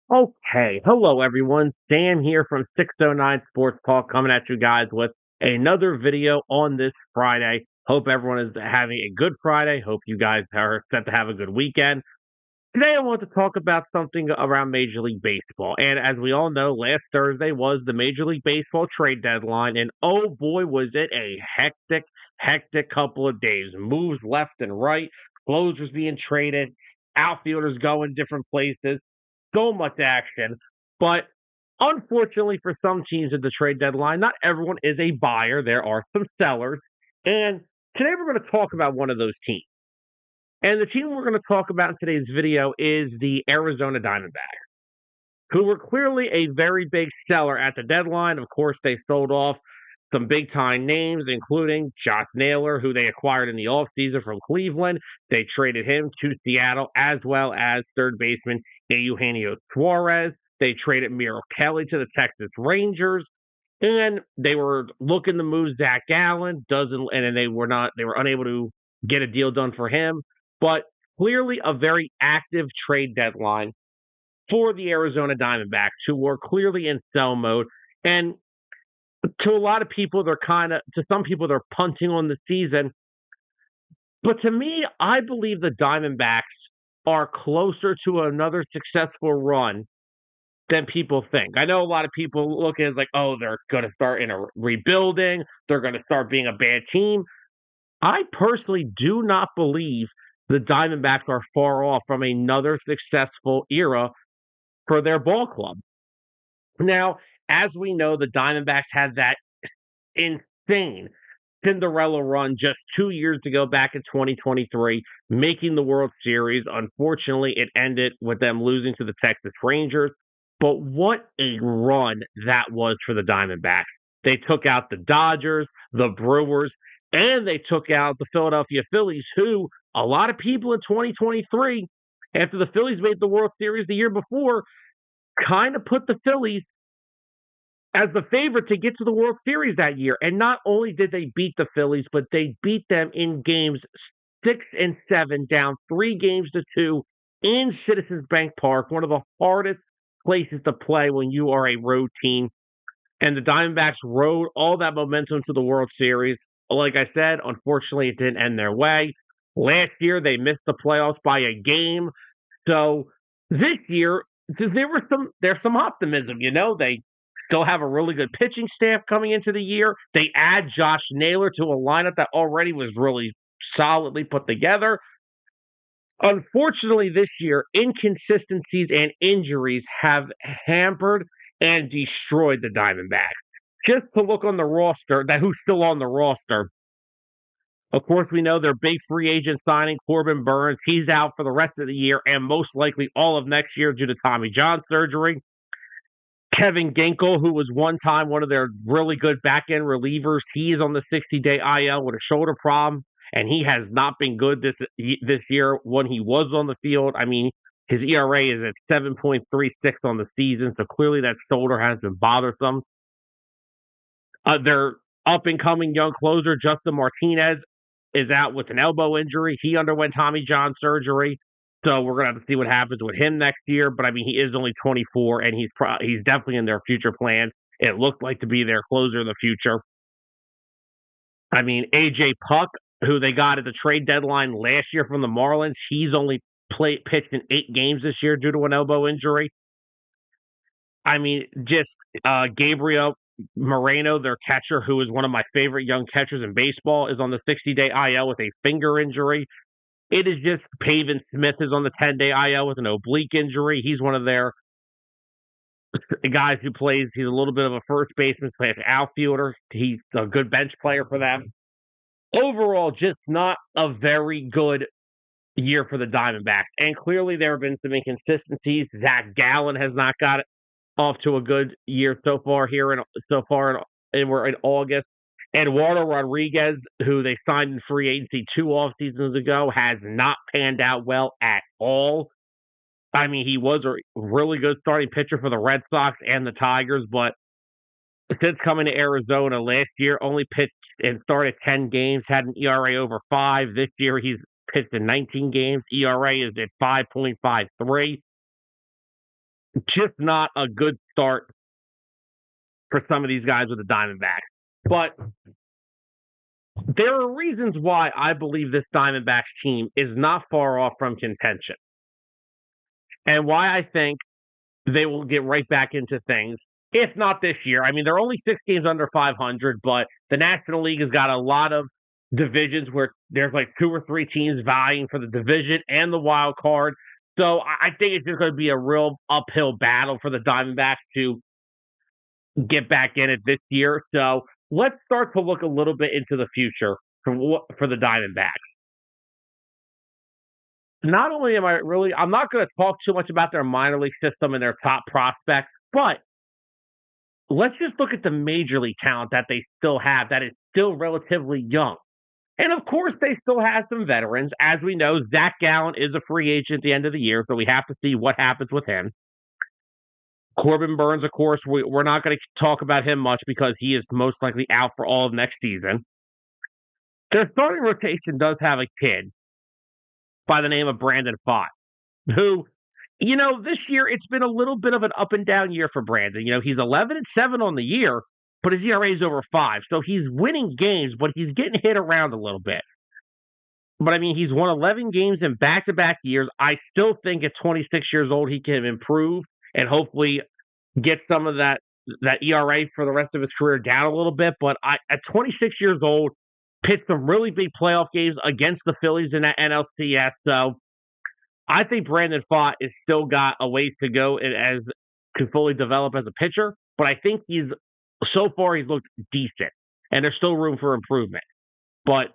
Okay, hello everyone. Sam here from 609 Sports Talk coming at you guys with another video on this Friday. Hope everyone is having a good Friday. Hope you guys are set to have a good weekend. Today I want to talk about something around Major League Baseball. And as we all know, last Thursday was the Major League Baseball trade deadline. And oh boy, was it a hectic couple of days. Moves left and right, closers being traded, outfielders going different places, so much action. But unfortunately for some teams at the trade deadline, not everyone is a buyer. There are some sellers. And today we're going to talk about one of those teams. And the team we're going to talk about in today's video is the Arizona Diamondbacks, who were clearly a very big seller at the deadline. Of course, they sold off some big-time names, including Josh Naylor, who they acquired in the offseason from Cleveland. They traded him to Seattle, as well as third baseman Eugenio Suarez. They traded Merrill Kelly to the Texas Rangers. And they were looking to move Zach Gallen, and they were unable to get a deal done for him. But clearly a very active trade deadline for the Arizona Diamondbacks, who were clearly in sell mode. And to a lot of people, to some people, they're punting on the season. But to me, I believe the Diamondbacks are closer to another successful run than people think. I know a lot of people look at it like, oh, they're going to start in a rebuilding. They're going to start being a bad team. I personally do not believe the Diamondbacks are far off from another successful era for their ball club. Now, as we know, the Diamondbacks had that insane Cinderella run just 2 years ago, back in 2023, making the World Series. Unfortunately, it ended with them losing to the Texas Rangers. But what a run that was for the Diamondbacks. They took out the Dodgers, the Brewers, and they took out the Philadelphia Phillies, who a lot of people in 2023, after the Phillies made the World Series the year before, kind of put the Phillies as the favorite to get to the World Series that year. And not only did they beat the Phillies, but they beat them in games 6 and 7, down 3-2 in Citizens Bank Park, one of the hardest places to play when you are a road team. And the Diamondbacks rode all that momentum to the World Series. Like I said, unfortunately, it didn't end their way. Last year, they missed the playoffs by a game. So this year, there's some optimism. They still have a really good pitching staff coming into the year. They add Josh Naylor to a lineup that already was really solidly put together. Unfortunately, this year, inconsistencies and injuries have hampered and destroyed the Diamondbacks. Just to look on the roster, who's still on the roster. Of course, we know their big free agent signing, Corbin Burnes. He's out for the rest of the year and most likely all of next year due to Tommy John surgery. Kevin Ginkel, who was one time one of their really good back-end relievers, he is on the 60-day IL with a shoulder problem, and he has not been good this year when he was on the field. I mean, his ERA is at 7.36 on the season, so clearly that shoulder has been bothersome. Their up-and-coming young closer, Justin Martinez, is out with an elbow injury. He underwent Tommy John surgery, so we're going to have to see what happens with him next year. But, I mean, he is only 24, and he's definitely in their future plans. It looked like to be their closer in the future. I mean, A.J. Puck, who they got at the trade deadline last year from the Marlins, he's only pitched in 8 games this year due to an elbow injury. I mean, just Gabriel Moreno, their catcher, who is one of my favorite young catchers in baseball, is on the 60-day IL with a finger injury. It is just Pavin Smith is on the 10-day IL with an oblique injury. He's one of their guys who plays. He's a little bit of a first baseman, plays outfielder. He's a good bench player for them. Overall, just not a very good year for the Diamondbacks. And clearly there have been some inconsistencies. Zach Gallen has not got it off to a good year so far and we're in August. Eduardo Rodriguez, who they signed in free agency 2 off seasons ago, has not panned out well at all. I mean, he was a really good starting pitcher for the Red Sox and the Tigers, but since coming to Arizona last year, only pitched and started 10 games, had an ERA over 5. This year, he's pitched in 19 games. ERA is at 5.53. just not a good start for some of these guys with the Diamondbacks. But there are reasons why I believe this Diamondbacks team is not far off from contention, and why I think they will get right back into things, if not this year. I mean, they're only 6 games under 500, but the National League has got a lot of divisions where there's like 2 or 3 teams vying for the division and the wild card. So I think it's just going to be a real uphill battle for the Diamondbacks to get back in it this year. So let's start to look a little bit into the future for the Diamondbacks. Not only I'm not going to talk too much about their minor league system and their top prospects, but let's just look at the major league talent that they still have that is still relatively young. And of course, they still have some veterans. As we know, Zach Gallen is a free agent at the end of the year, so we have to see what happens with him. Corbin Burns, of course, we're not going to talk about him much because he is most likely out for all of next season. Their starting rotation does have a kid by the name of Brandon Pfaadt, who, this year it's been a little bit of an up and down year for Brandon. He's 11-7 on the year, but his ERA is over 5. So he's winning games, but he's getting hit around a little bit. But, I mean, he's won 11 games in back-to-back years. I still think at 26 years old he can improve and hopefully get some of that ERA for the rest of his career down a little bit. But at 26 years old, pitched some really big playoff games against the Phillies in that NLCS. So I think Brandon Pfaadt has still got a ways to go as can fully develop as a pitcher. But I think so far he's looked decent, and there's still room for improvement. But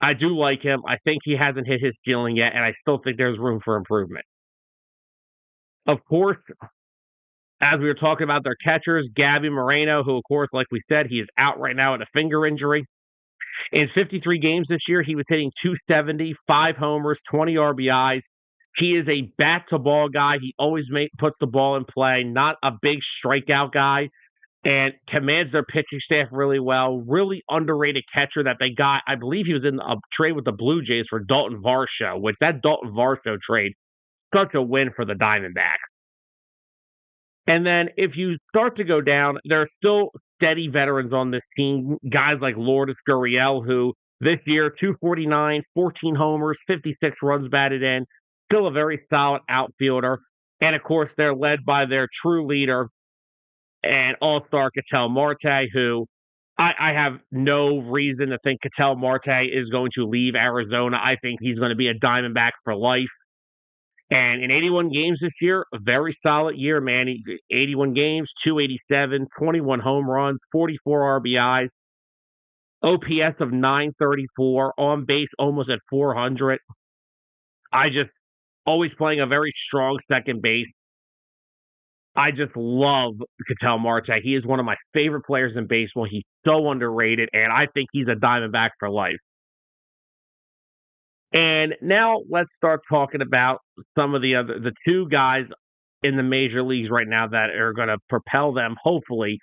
I do like him. I think he hasn't hit his ceiling yet, and I still think there's room for improvement. Of course, as we were talking about their catchers, Gabby Moreno, who, of course, like we said, he is out right now with a finger injury. In 53 games this year, he was hitting .270, 5 homers, 20 RBIs. He is a bat-to-ball guy. He always puts the ball in play, not a big strikeout guy, and commands their pitching staff really well. Really underrated catcher that they got. I believe he was in a trade with the Blue Jays for Dalton Varsho, which that Dalton Varsho trade, such a win for the Diamondbacks. And then if you start to go down, there are still steady veterans on this team, guys like Lourdes Gurriel, who this year, 249, 14 homers, 56 runs batted in, still a very solid outfielder. And, of course, they're led by their true leader and all-star Ketel Marte, who I have no reason to think Ketel Marte is going to leave Arizona. I think he's going to be a Diamondback for life. And in 81 games this year, a very solid year, man. 81 games, 287, 21 home runs, 44 RBIs, OPS of 934, on base almost at 400. Always playing a very strong second base. I just love Ketel Marte. He is one of my favorite players in baseball. He's so underrated, and I think he's a Diamondback for life. And now let's start talking about some of the 2 guys in the major leagues right now that are going to propel them, hopefully,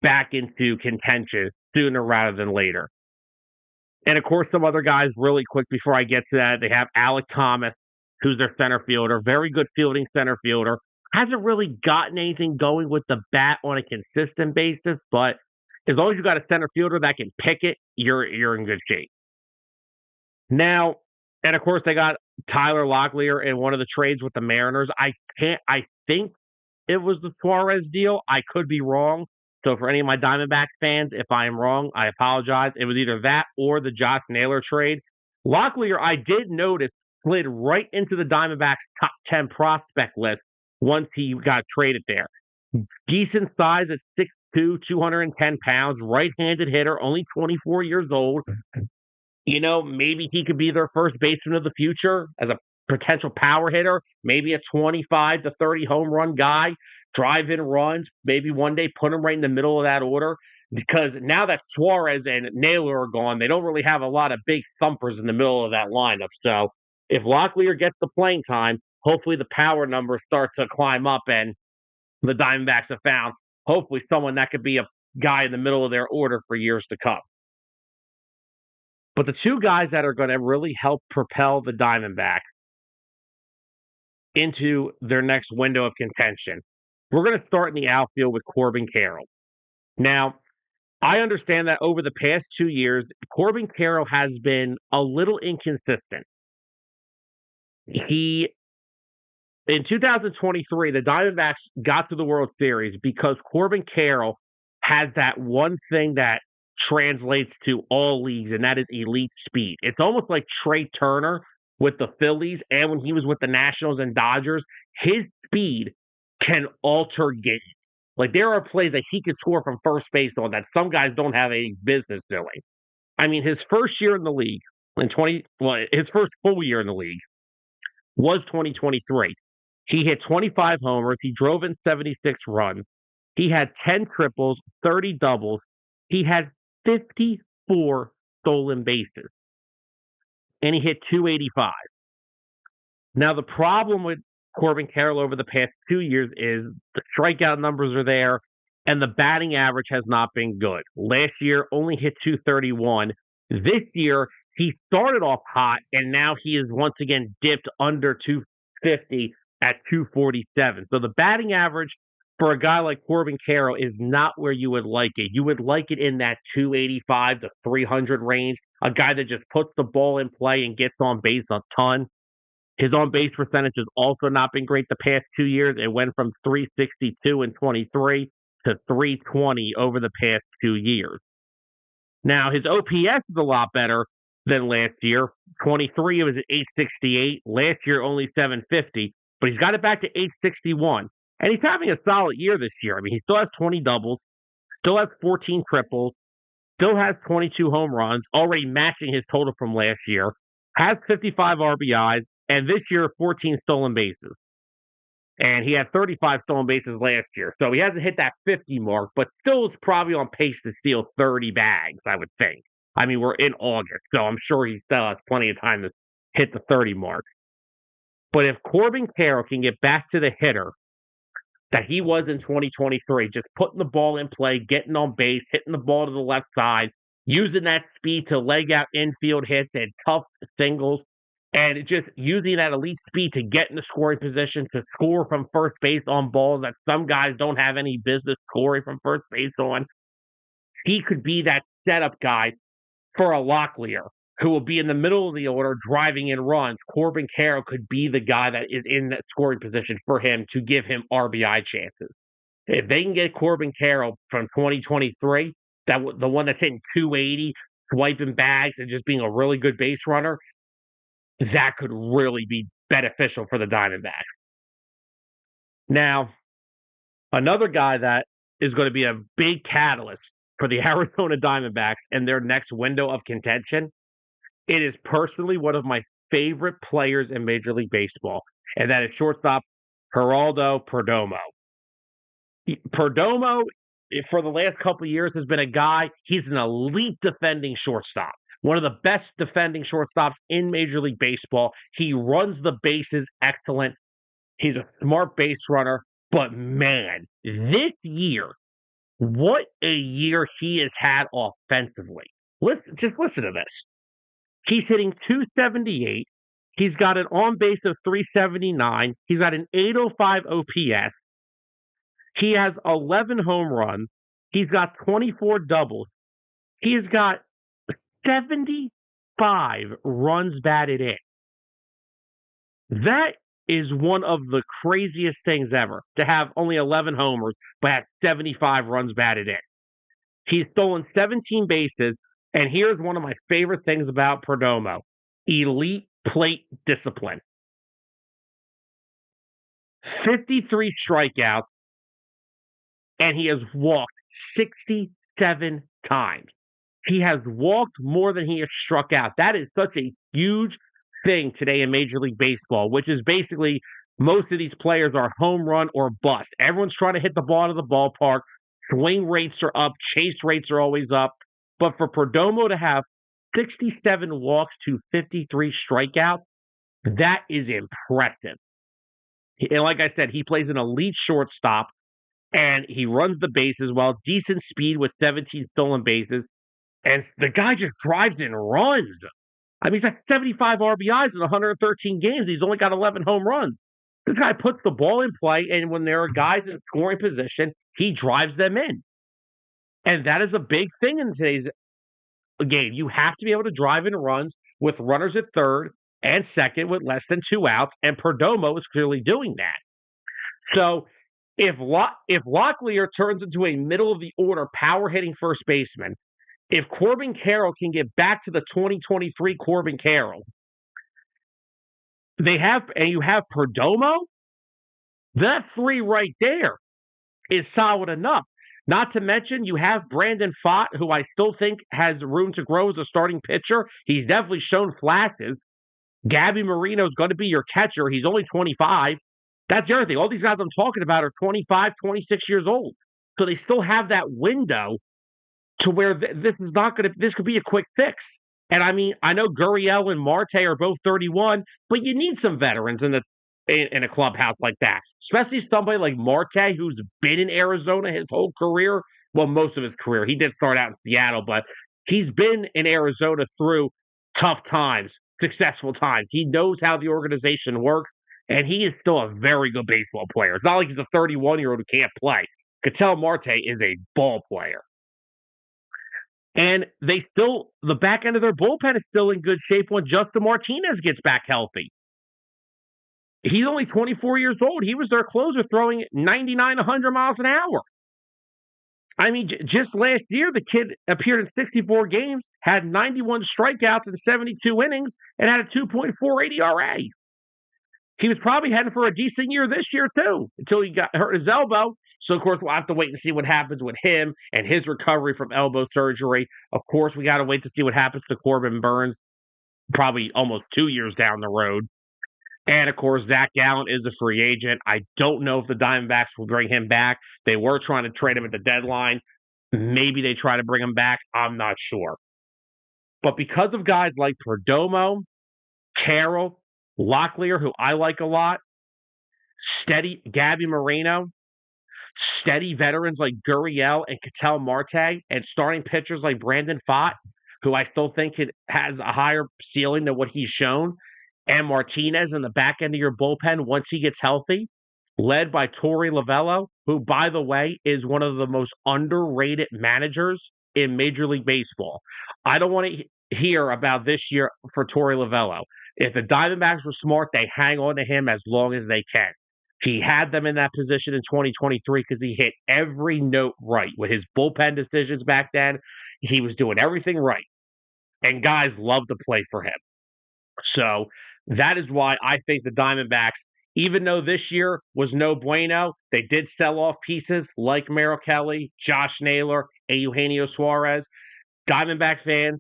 back into contention sooner rather than later. And, of course, some other guys really quick before I get to that. They have Alek Thomas, who's their center fielder, very good fielding center fielder. Hasn't really gotten anything going with the bat on a consistent basis, but as long as you got a center fielder that can pick it, you're in good shape. Now, and of course, they got Tyler Locklear in one of the trades with the Mariners. I think it was the Suarez deal. I could be wrong. So for any of my Diamondbacks fans, if I am wrong, I apologize. It was either that or the Josh Naylor trade. Locklear, I did notice, slid right into the Diamondbacks' top 10 prospect list once he got traded there. Decent size at 6'2", 210 pounds, right-handed hitter, only 24 years old. Maybe he could be their first baseman of the future as a potential power hitter, maybe a 25 to 30 home run guy, drive-in runs, maybe one day put him right in the middle of that order. Because now that Suarez and Naylor are gone, they don't really have a lot of big thumpers in the middle of that lineup. So if Locklear gets the playing time, hopefully the power numbers start to climb up, and the Diamondbacks have found hopefully someone that could be a guy in the middle of their order for years to come. But the 2 guys that are going to really help propel the Diamondbacks into their next window of contention We're going to start in the outfield with Corbin Carroll. Now, I understand that over the past 2 years, Corbin Carroll has been a little inconsistent. In 2023, the Diamondbacks got to the World Series because Corbin Carroll has that one thing that translates to all leagues, and that is elite speed. It's almost like Trey Turner with the Phillies, and when he was with the Nationals and Dodgers, his speed can alter games. Like, there are plays that he could score from first base on that some guys don't have any business doing. I mean, his first year in the league, his first full year in the league was 2023. He hit 25 homers. He drove in 76 runs. He had 10 triples, 30 doubles. He had 54 stolen bases. And he hit 285. Now, the problem with Corbin Carroll over the past 2 years is the strikeout numbers are there, and the batting average has not been good. Last year, only hit 231. This year, he started off hot, and now he is once again dipped under 250 at 247. So the batting average for a guy like Corbin Carroll is not where you would like it. You would like it in that 285 to 300 range, a guy that just puts the ball in play and gets on base a ton. His on-base percentage has also not been great the past 2 years. It went from 362 in 23 to 320 over the past 2 years. Now, his OPS is a lot better than last year. 23, it was at 868. Last year, only 750. But he's got it back to 861. And he's having a solid year this year. I mean, he still has 20 doubles, still has 14 triples, still has 22 home runs, already matching his total from last year, has 55 RBIs, and this year, 14 stolen bases. And he had 35 stolen bases last year. So he hasn't hit that 50 mark, but still is probably on pace to steal 30 bags, I would think. I mean, we're in August, so I'm sure he still has plenty of time to hit the 30 mark. But if Corbin Carroll can get back to the hitter that he was in 2023, just putting the ball in play, getting on base, hitting the ball to the left side, using that speed to leg out infield hits and tough singles, and just using that elite speed to get in the scoring position, to score from first base on balls that some guys don't have any business scoring from first base on, he could be that setup guy for a Locklear, who will be in the middle of the order driving in runs. Corbin Carroll could be the guy that is in that scoring position for him to give him RBI chances. If they can get Corbin Carroll from 2023, the one that's hitting 280, swiping bags, and just being a really good base runner, that could really be beneficial for the Diamondbacks. Now, another guy that is going to be a big catalyst for the Arizona Diamondbacks and their next window of contention, it is personally one of my favorite players in Major League Baseball, and that is shortstop Geraldo Perdomo. Perdomo, for the last couple of years, has been a guy, he's an elite defending shortstop. One of the best defending shortstops in Major League Baseball. He runs the bases excellent. He's a smart base runner. But, man, this year, what a year he has had offensively. Just listen to this. He's hitting 278. He's got an on-base of 379. He's got an 805 OPS. He has 11 home runs. He's got 24 doubles. He's got 75 runs batted in. That is one of the craziest things ever, to have only 11 homers, but have 75 runs batted in. He's stolen 17 bases, and here's one of my favorite things about Perdomo: elite plate discipline. 53 strikeouts, and he has walked 67 times. He has walked more than he has struck out. That is such a huge thing today in Major League Baseball, which is basically most of these players are home run or bust. Everyone's trying to hit the ball out of the ballpark. Swing rates are up. Chase rates are always up. But for Perdomo to have 67 walks to 53 strikeouts, that is impressive. And like I said, he plays an elite shortstop, and he runs the bases well, decent speed with 17 stolen bases. And the guy just drives and runs. I mean, he's got 75 RBIs in 113 games. He's only got 11 home runs. This guy puts the ball in play, and when there are guys in scoring position, he drives them in. And that is a big thing in today's game. You have to be able to drive in runs with runners at third and second with less than 2 outs, and Perdomo is clearly doing that. So if Locklear turns into a middle-of-the-order power-hitting first baseman, if Corbin Carroll can get back to the 2023 Corbin Carroll, you have Perdomo, that 3 right there is solid enough. Not to mention, you have Brandon Pfaadt, who I still think has room to grow as a starting pitcher. He's definitely shown flashes. Gabby Marino is going to be your catcher. He's only 25. That's the other thing. All these guys I'm talking about are 25, 26 years old. So they still have that window to where this could be a quick fix. And I mean, I know Gurriel and Marte are both 31, but you need some veterans in a clubhouse like that. Especially somebody like Marte, who's been in Arizona his whole career. Well, most of his career. He did start out in Seattle, but he's been in Arizona through tough times, successful times. He knows how the organization works, and he is still a very good baseball player. It's not like he's a 31-year-old who can't play. Ketel Marte is a ball player. And the back end of their bullpen is still in good shape when Justin Martinez gets back healthy. He's only 24 years old. He was their closer, throwing 99, 100 miles an hour. I mean, just last year, the kid appeared in 64 games, had 91 strikeouts in 72 innings, and had a 2.48 ERA. He was probably heading for a decent year this year, too, until he got hurt his elbow. So, of course, we'll have to wait and see what happens with him and his recovery from elbow surgery. Of course, we got to wait to see what happens to Corbin Burns, probably almost 2 years down the road. And, of course, Zach Gallen is a free agent. I don't know if the Diamondbacks will bring him back. They were trying to trade him at the deadline. Maybe they try to bring him back. I'm not sure. But because of guys like Perdomo, Carroll, Locklear, who I like a lot, steady Gabby Marino, steady veterans like Gurriel and Ketel Marte, and starting pitchers like Brandon Pfaadt, who I still think has a higher ceiling than what he's shown, and Martinez in the back end of your bullpen once he gets healthy, led by Torey Lovullo, who, by the way, is one of the most underrated managers in Major League Baseball. I don't want to hear about this year for Torey Lovullo. If the Diamondbacks were smart, they hang on to him as long as they can. He had them in that position in 2023 because he hit every note right with his bullpen decisions back then. He was doing everything right, and guys love to play for him. So that is why I think the Diamondbacks, even though this year was no bueno, they did sell off pieces like Merrill Kelly, Josh Naylor, and Eugenio Suarez. Diamondback fans,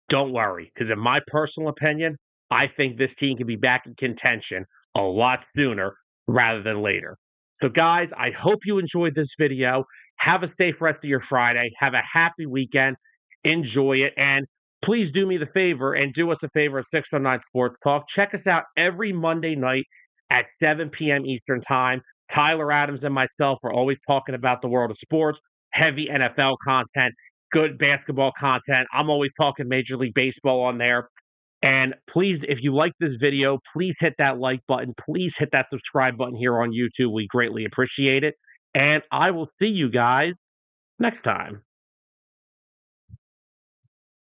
don't worry, because in my personal opinion, I think this team can be back in contention a lot sooner rather than later. So, guys, I hope you enjoyed this video. Have a safe rest of your Friday. Have a happy weekend. Enjoy it. And please do me the favor and do us a favor at 609 Sports Talk. Check us out every Monday night at 7 p.m. Eastern Time. Tyler Adams and myself are always talking about the world of sports, heavy NFL content, good basketball content. I'm always talking Major League Baseball on there. And please, if you like this video, please hit that like button. Please hit that subscribe button here on YouTube. We greatly appreciate it. And I will see you guys next time.